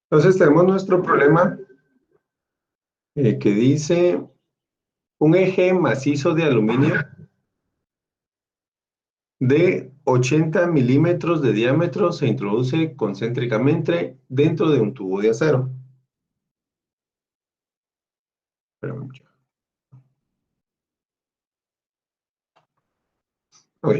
Entonces tenemos nuestro problema que dice un eje macizo de aluminio de 80 milímetros de diámetro se introduce concéntricamente dentro de un tubo de acero. Ok.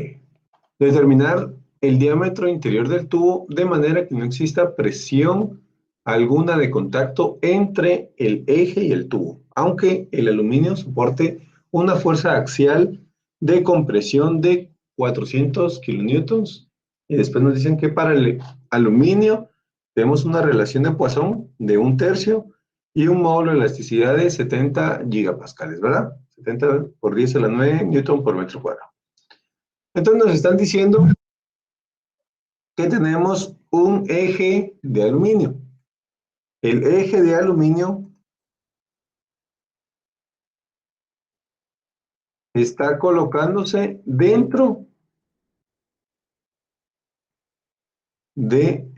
Determinar el diámetro interior del tubo de manera que no exista presión alguna de contacto entre el eje y el tubo, aunque el aluminio soporte una fuerza axial de compresión de 400 kilonewtons. Y después nos dicen que para el aluminio tenemos una relación de Poisson de 1/3 y un módulo de elasticidad de 70 gigapascales, ¿verdad? 70 por 10 a la 9 newton por metro cuadrado. Entonces nos están diciendo que tenemos un eje de aluminio. El eje de aluminio está colocándose dentro de...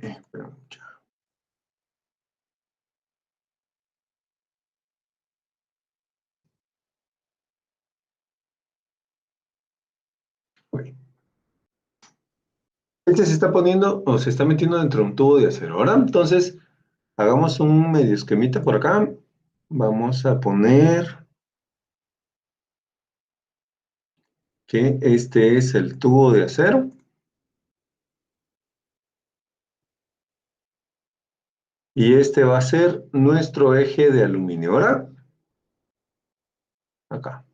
Este se está poniendo o se está metiendo dentro de un tubo de acero. Ahora, entonces, hagamos un medio esquemita por acá. Vamos a poner que este es el tubo de acero. Y este va a ser nuestro eje de aluminio. Ahora, acá.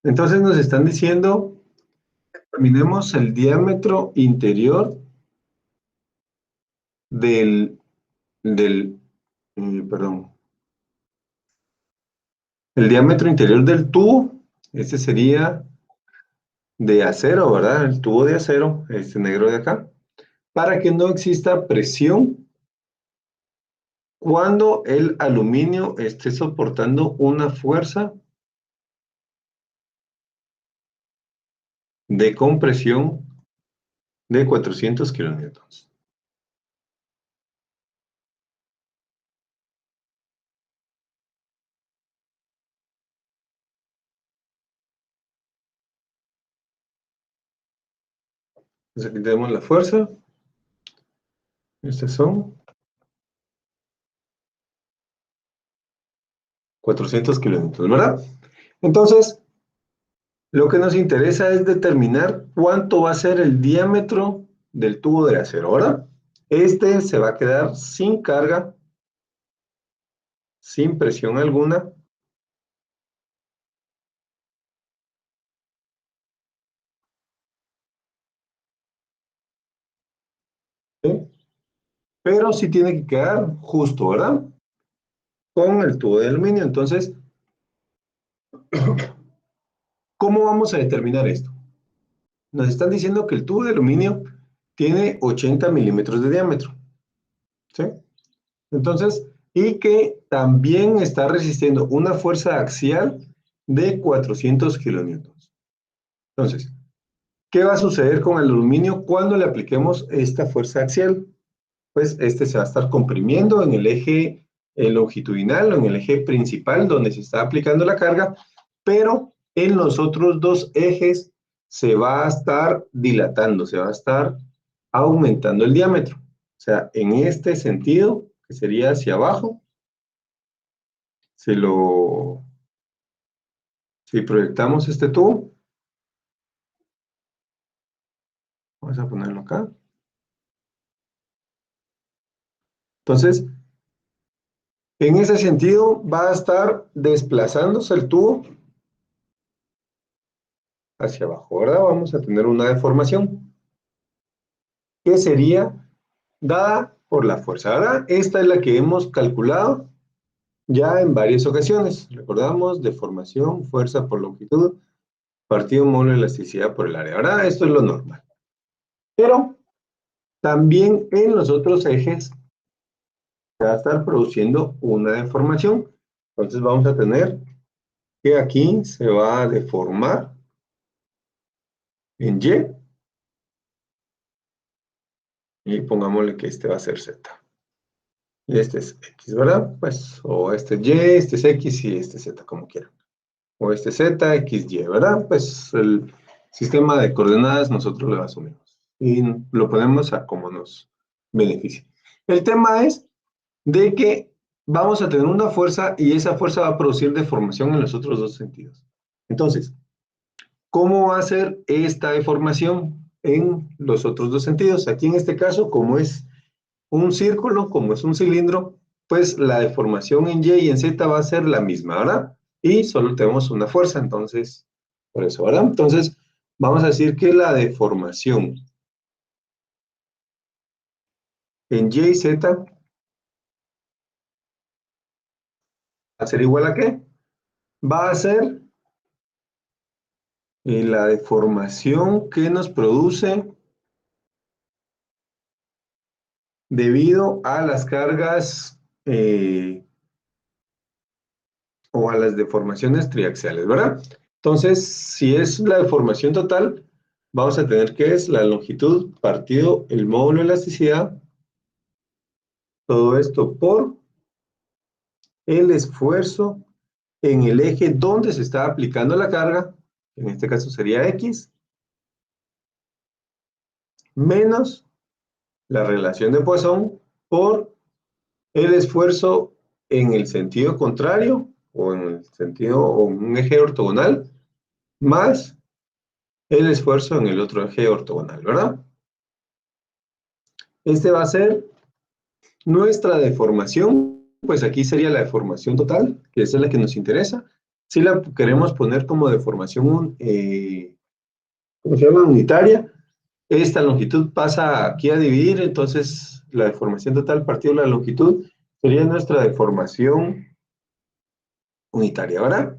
Entonces nos están diciendo, determinemos el diámetro interior perdón, el diámetro interior del tubo, este sería de acero, ¿verdad? El tubo de acero, este negro de acá, para que no exista presión cuando el aluminio esté soportando una fuerza de compresión de 400 kilonewtons. Entonces aquí tenemos la fuerza. Estos son 400 kilonewtons, ¿verdad? Entonces, lo que nos interesa es determinar cuánto va a ser el diámetro del tubo de acero. Ahora, este se va a quedar sin carga, sin presión alguna. ¿Sí? Pero sí tiene que quedar justo, ¿verdad? Con el tubo de aluminio. Entonces, ¿cómo vamos a determinar esto? Nos están diciendo que el tubo de aluminio tiene 80 milímetros de diámetro. ¿Sí? Entonces, y que también está resistiendo una fuerza axial de 400 kilonewtons. Entonces, ¿qué va a suceder con el aluminio cuando le apliquemos esta fuerza axial? Pues este se va a estar comprimiendo en el eje longitudinal o en el eje principal donde se está aplicando la carga, pero en los otros dos ejes se va a estar dilatando, se va a estar aumentando el diámetro. O sea, en este sentido, que sería hacia abajo, si proyectamos este tubo, vamos a ponerlo acá. Entonces, en ese sentido va a estar desplazándose el tubo hacia abajo. Ahora vamos a tener una deformación que sería dada por la fuerza. Ahora, esta es la que hemos calculado ya en varias ocasiones. Recordamos, deformación, fuerza por longitud, partido módulo de elasticidad por el área. Ahora, esto es lo normal. Pero también en los otros ejes se va a estar produciendo una deformación. Entonces vamos a tener que aquí se va a deformar en Y pongámosle que este va a ser Z. Y este es X, ¿verdad? Pues, o este es Y, este es X y este es Z, como quieran. O este es Z, X, Y, ¿verdad? Pues el sistema de coordenadas nosotros lo asumimos. Y lo ponemos a como nos beneficia. El tema es de que vamos a tener una fuerza y esa fuerza va a producir deformación en los otros dos sentidos. Entonces, ¿cómo va a ser esta deformación en los otros dos sentidos? Aquí en este caso, como es un círculo, como es un cilindro, pues la deformación en Y y en Z va a ser la misma, ¿verdad? Y solo tenemos una fuerza, entonces, por eso, ¿verdad? Entonces, vamos a decir que la deformación en Y y Z va a ser igual a ¿qué? Va a ser la deformación que nos produce debido a las cargas o a las deformaciones triaxiales, ¿verdad? Entonces, si es la deformación total, vamos a tener que es la longitud partido el módulo de elasticidad, todo esto por el esfuerzo en el eje donde se está aplicando la carga, en este caso sería X, menos la relación de Poisson por el esfuerzo en el sentido contrario, o en el sentido, o en un eje ortogonal, más el esfuerzo en el otro eje ortogonal, ¿verdad? Este va a ser nuestra deformación, pues aquí sería la deformación total, que esa es la que nos interesa. Si la queremos poner como deformación, ¿cómo se llama? Unitaria, esta longitud pasa aquí a dividir, entonces la deformación total partido de la longitud sería nuestra deformación unitaria, ¿verdad?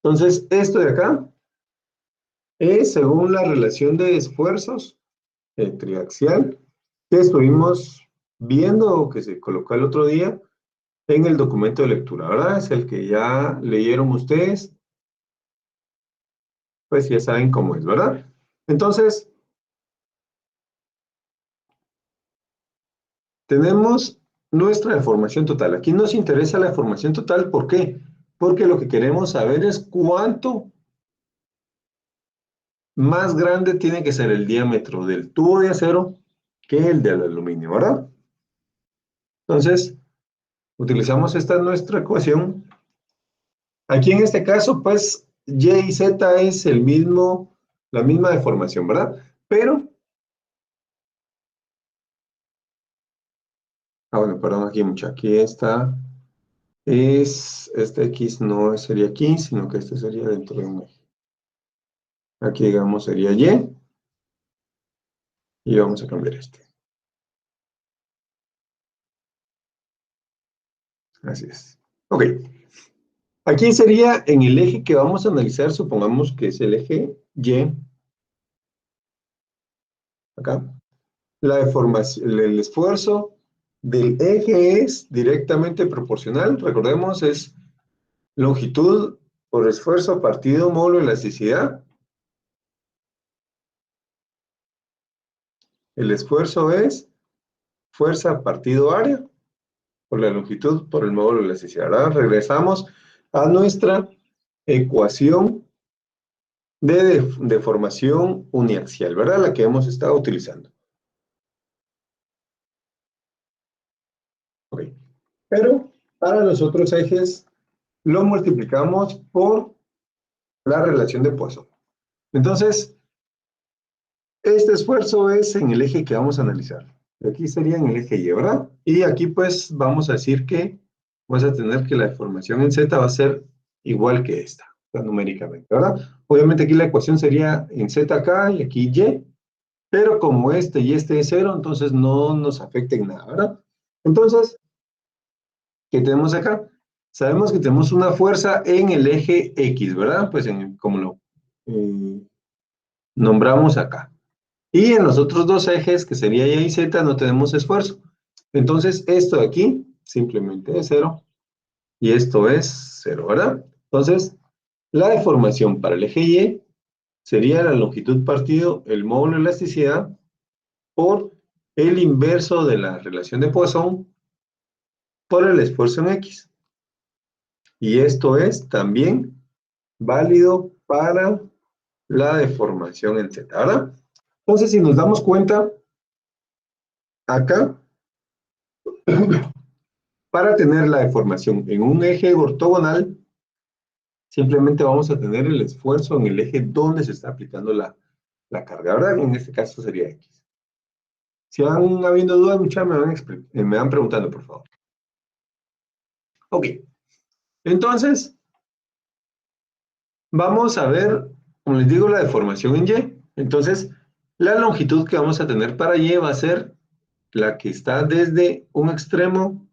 Entonces, esto de acá es según la relación de esfuerzos triaxial que estuvimos viendo o que se colocó el otro día en el documento de lectura, ¿verdad? Es el que ya leyeron ustedes, pues ya saben cómo es, ¿verdad? Entonces, tenemos nuestra deformación total. Aquí nos interesa la deformación total, ¿por qué? Porque lo que queremos saber es cuánto más grande tiene que ser el diámetro del tubo de acero que el del aluminio, ¿verdad? Entonces, utilizamos esta nuestra ecuación. Aquí en este caso, pues, Y y Z es el mismo, la misma deformación, ¿verdad? Pero, bueno, perdón, aquí mucho, aquí está, este X no sería aquí, sino que este sería dentro de un eje. Aquí, digamos, sería y vamos a cambiar este. Así es. Ok. Aquí sería en el eje que vamos a analizar, supongamos que es el eje Y, acá. La deformación, el esfuerzo del eje es directamente proporcional, recordemos, es longitud por esfuerzo partido módulo de elasticidad. El esfuerzo es fuerza partido área por la longitud por el módulo de elasticidad. Ahora regresamos a nuestra ecuación de deformación uniaxial, ¿verdad? La que hemos estado utilizando. Ok. Pero para los otros ejes lo multiplicamos por la relación de Poisson. Entonces, este esfuerzo es en el eje que vamos a analizar. Aquí sería en el eje Y, ¿verdad? Y aquí pues vamos a decir que vamos a tener que la deformación en Z va a ser igual que esta, numéricamente, ¿verdad? Obviamente aquí la ecuación sería en Z acá y aquí Y, pero como este y este es cero, entonces no nos afecta en nada, ¿verdad? Entonces, ¿qué tenemos acá? Sabemos que tenemos una fuerza en el eje X, ¿verdad? Pues como lo eh, nombramos acá. Y en los otros dos ejes, que sería Y y Z, no tenemos esfuerzo. Entonces, esto de aquí simplemente es cero. Y esto es cero, ¿verdad? Entonces, la deformación para el eje Y sería la longitud partido el módulo de elasticidad por el inverso de la relación de Poisson por el esfuerzo en X. Y esto es también válido para la deformación en Z, ¿verdad? Entonces, si nos damos cuenta, acá, para tener la deformación en un eje ortogonal, simplemente vamos a tener el esfuerzo en el eje donde se está aplicando la carga, ¿verdad? En este caso sería X. Si van habiendo dudas, muchachos, me van preguntando, por favor. Ok, entonces, vamos a ver, como les digo, la deformación en Y. Entonces, la longitud que vamos a tener para Y va a ser la que está desde un extremo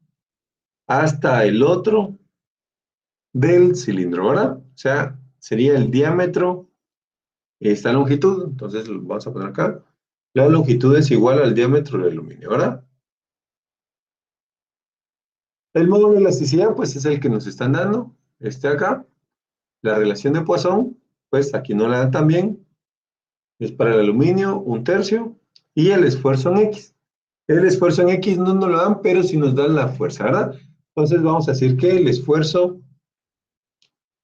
hasta el otro del cilindro, ¿verdad? O sea, sería el diámetro, esta longitud, entonces lo vamos a poner acá. La longitud es igual al diámetro del aluminio, ¿verdad? El módulo de elasticidad, pues es el que nos están dando, este acá. La relación de Poisson, pues aquí no la dan también, es para el aluminio, 1/3, y el esfuerzo en X. El esfuerzo en X no nos lo dan, pero sí nos dan la fuerza, ¿verdad? Entonces vamos a decir que el esfuerzo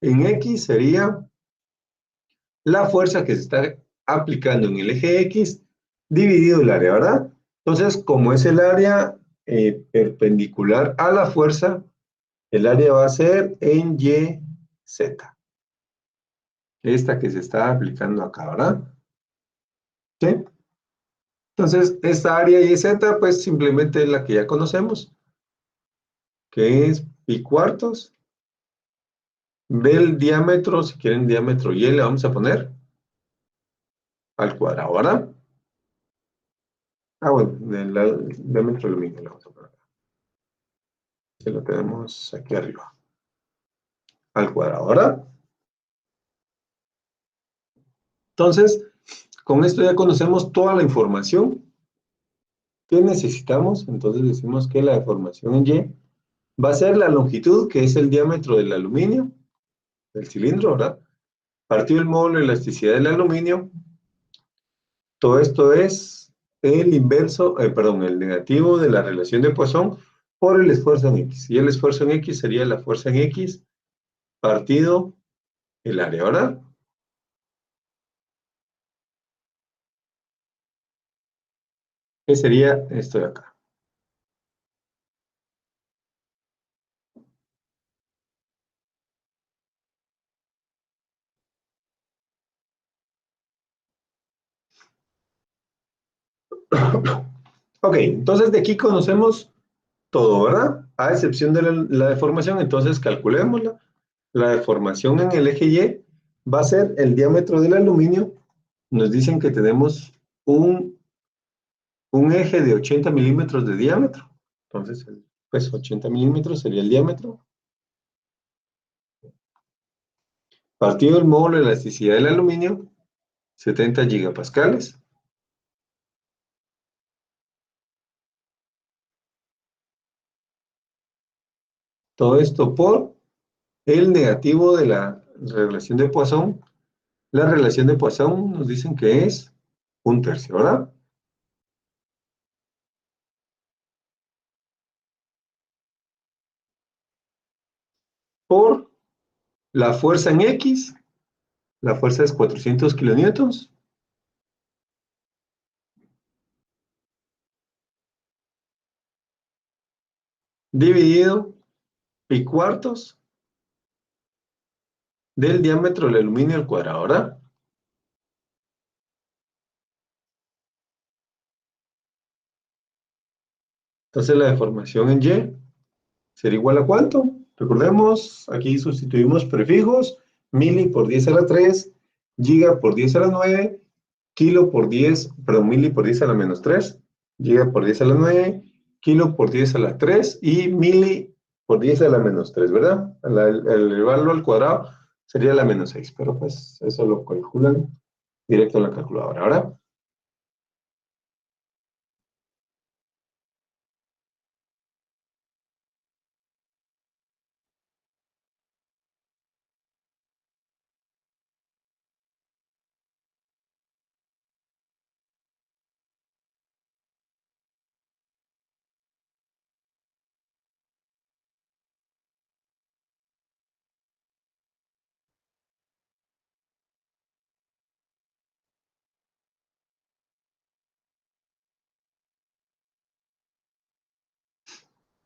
en X sería la fuerza que se está aplicando en el eje X dividido el área, ¿verdad? Entonces, como es el área perpendicular a la fuerza, el área va a ser en YZ. Esta que se está aplicando acá, ¿verdad? ¿Sí? Entonces, esta área YZ, pues simplemente es la que ya conocemos, que es pi cuartos del diámetro, si quieren diámetro Y le vamos a poner al cuadrado, ¿verdad? Ah, bueno, del diámetro del aluminio le vamos a poner. Si lo tenemos aquí arriba, al cuadrado, ¿verdad? Entonces, con esto ya conocemos toda la información que necesitamos. Entonces decimos que la deformación en Y va a ser la longitud, que es el diámetro del aluminio, del cilindro, ¿verdad? Partido el módulo de elasticidad del aluminio. Todo esto es el inverso, perdón, el negativo de la relación de Poisson por el esfuerzo en X. Y el esfuerzo en X sería la fuerza en X partido el área, ¿verdad? ¿Qué sería esto de acá? Ok, entonces de aquí conocemos todo, ¿verdad? A excepción de la deformación, entonces calculémosla. La deformación en el eje Y va a ser el diámetro del aluminio. Nos dicen que tenemos un eje de 80 milímetros de diámetro. Entonces, pues 80 milímetros sería el diámetro. Partido del módulo de elasticidad del aluminio, 70 gigapascales. Todo esto por el negativo de la relación de Poisson. La relación de Poisson nos dicen que es 1/3, ¿verdad? Por la fuerza en X, la fuerza es 400 kilonewtons, dividido pi cuartos del diámetro del aluminio al cuadrado, ¿verdad? Entonces la deformación en Y será igual a ¿cuánto? Recordemos, aquí sustituimos prefijos, mili por 10 a la 3, giga por 10 a la 9, kilo por 10, perdón, mili por 10 a la menos 3, giga por 10 a la 9, kilo por 10 a la 3 y mili por 10 a la menos 3, ¿verdad? Al elevarlo al cuadrado sería la menos 6, pero pues eso lo calculan directo en la calculadora, ¿verdad?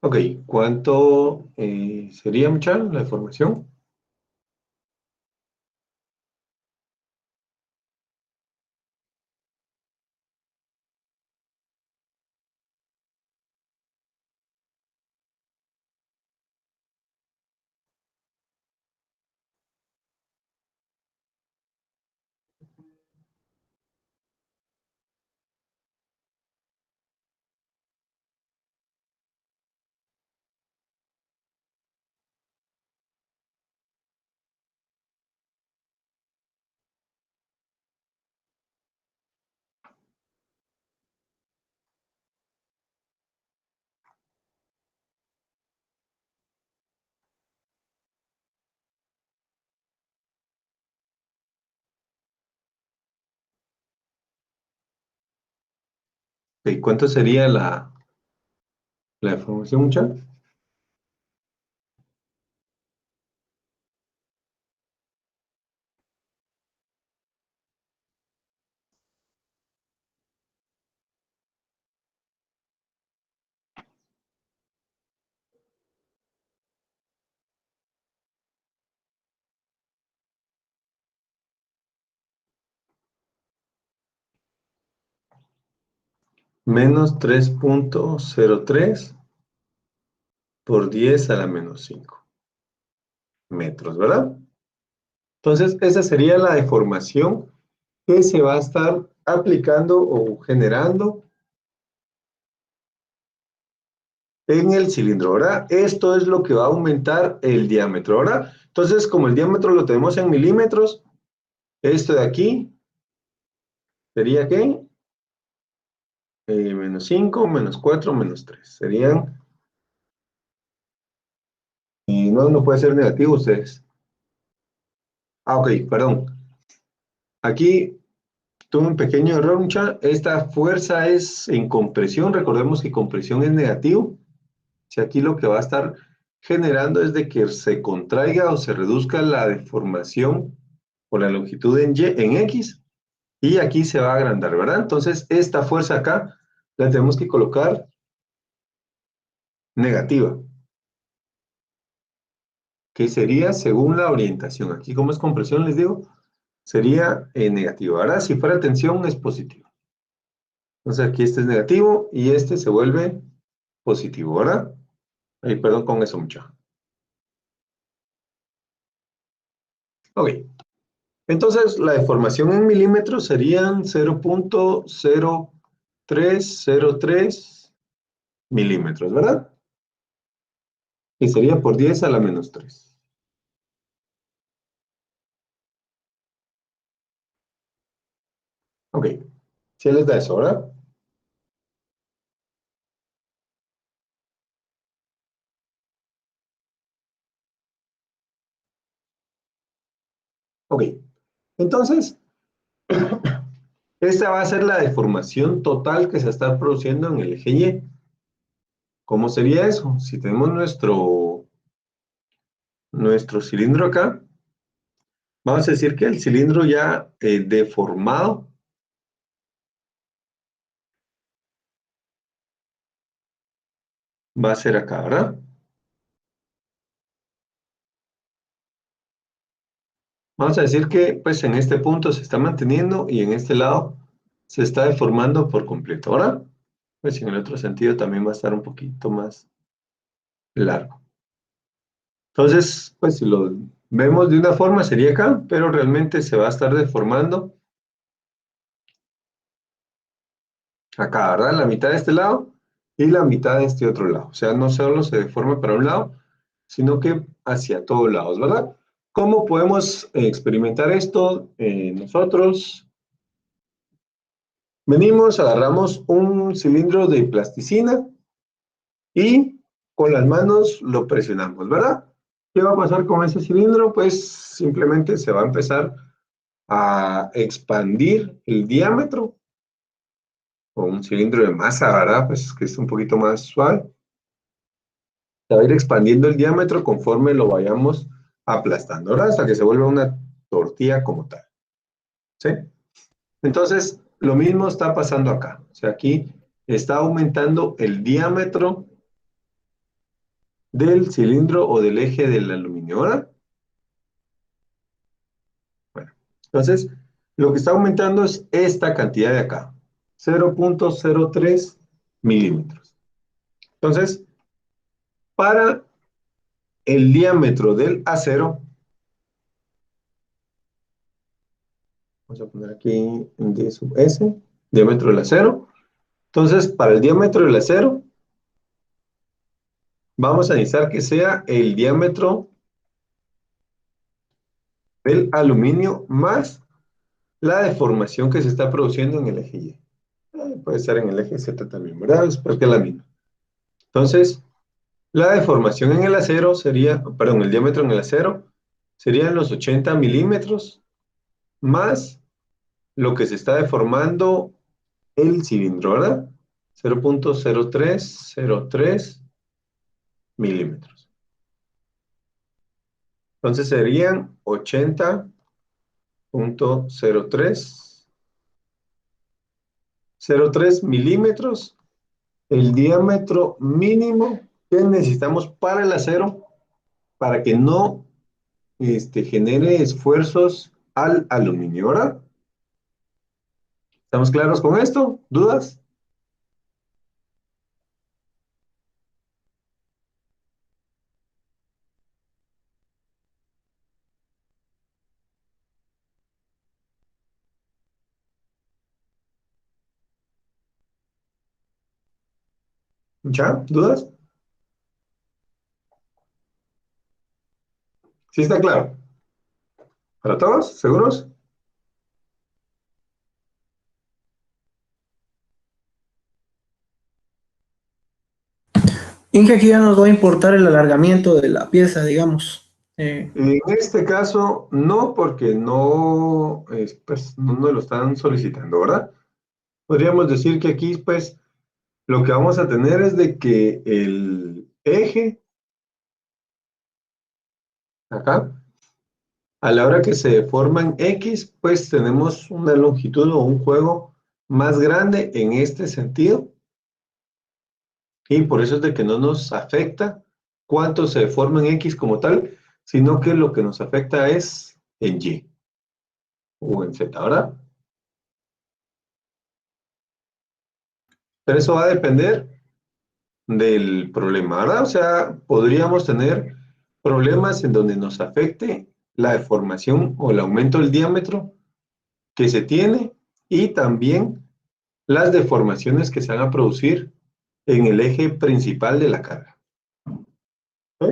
Ok, ¿cuánto sería, mucha la deformación? Ok, ¿cuánto sería la deformación, mucha? Menos 3,03 por 10 a la menos 5 metros, ¿verdad? Entonces, esa sería la deformación que se va a estar aplicando o generando en el cilindro, ¿verdad? Esto es lo que va a aumentar el diámetro, ¿verdad? Entonces, como el diámetro lo tenemos en milímetros, esto de aquí sería ¿qué? Menos 5, menos 4, menos 3. Serían, y no puede ser negativo ustedes. Ah, ok, perdón. Aquí tuve un pequeño error, mucha. Esta fuerza es en compresión. Recordemos que compresión es negativo. Si aquí lo que va a estar generando es de que se contraiga o se reduzca la deformación o la longitud en Y, en X, y aquí se va a agrandar, ¿verdad? Entonces, esta fuerza acá la tenemos que colocar negativa, que sería según la orientación. Aquí, como es compresión, les digo, sería negativo. Ahora, si fuera tensión, es positivo. Entonces, aquí este es negativo y este se vuelve positivo, ¿verdad? Ay, perdón con eso, mucho. Ok. Entonces, la deformación en milímetros serían 0,0303 milímetros, ¿verdad? Y sería por 10 a la menos 3. Ok. ¿Sí les da eso, verdad? Ok. Entonces, esta va a ser la deformación total que se está produciendo en el eje Y. ¿Cómo sería eso? Si tenemos nuestro cilindro acá, vamos a decir que el cilindro ya deformado va a ser acá, ¿verdad? Vamos a decir que pues en este punto se está manteniendo y en este lado se está deformando por completo. Ahora, pues en el otro sentido también va a estar un poquito más largo. Entonces, pues si lo vemos de una forma sería acá, pero realmente se va a estar deformando acá, ¿verdad? La mitad de este lado y la mitad de este otro lado. O sea, no solo se deforma para un lado, sino que hacia todos lados, ¿verdad? ¿Cómo podemos experimentar esto nosotros? Venimos, agarramos un cilindro de plasticina y con las manos lo presionamos, ¿verdad? ¿Qué va a pasar con ese cilindro? Pues simplemente se va a empezar a expandir el diámetro con un cilindro de masa, ¿verdad? Pues que es un poquito más suave. Se va a ir expandiendo el diámetro conforme lo vayamos aplastando, ¿verdad? Hasta que se vuelva una tortilla como tal, ¿sí? Entonces, lo mismo está pasando acá. O sea, aquí está aumentando el diámetro del cilindro o del eje del aluminio, ¿verdad? Bueno, entonces, lo que está aumentando es esta cantidad de acá, 0.03 milímetros. Entonces, para el diámetro del acero, vamos a poner aquí D sub S, diámetro del acero. Entonces, para el diámetro del acero, vamos a necesitar que sea el diámetro del aluminio más la deformación que se está produciendo en el eje Y. Puede estar en el eje Z también, ¿verdad? Espero que es la misma. Entonces, la deformación en el acero sería, perdón, el diámetro en el acero serían los 80 milímetros más lo que se está deformando el cilindro, ¿verdad? 0.0303 milímetros. Entonces serían 80.03 milímetros, el diámetro mínimo que necesitamos para el acero para que no genere esfuerzos al aluminio, ¿verdad? ¿Estamos claros con esto? ¿Dudas? ¿Ya? ¿Dudas? ¿Sí está claro? ¿Para todos? ¿Seguros? Inge, aquí ya nos va a importar el alargamiento de la pieza, digamos. En este caso, no, porque no, pues, no nos lo están solicitando, ¿verdad? Podríamos decir que aquí, pues, lo que vamos a tener es de que el eje, acá, a la hora que se deforma en X, pues tenemos una longitud o un juego más grande en este sentido. Y por eso es de que no nos afecta cuánto se deforma en X como tal, sino que lo que nos afecta es en Y o en Z, ¿verdad? Pero eso va a depender del problema, ¿verdad? O sea, podríamos tener problemas en donde nos afecte la deformación o el aumento del diámetro que se tiene y también las deformaciones que se van a producir en el eje principal de la carga. ¿Sí?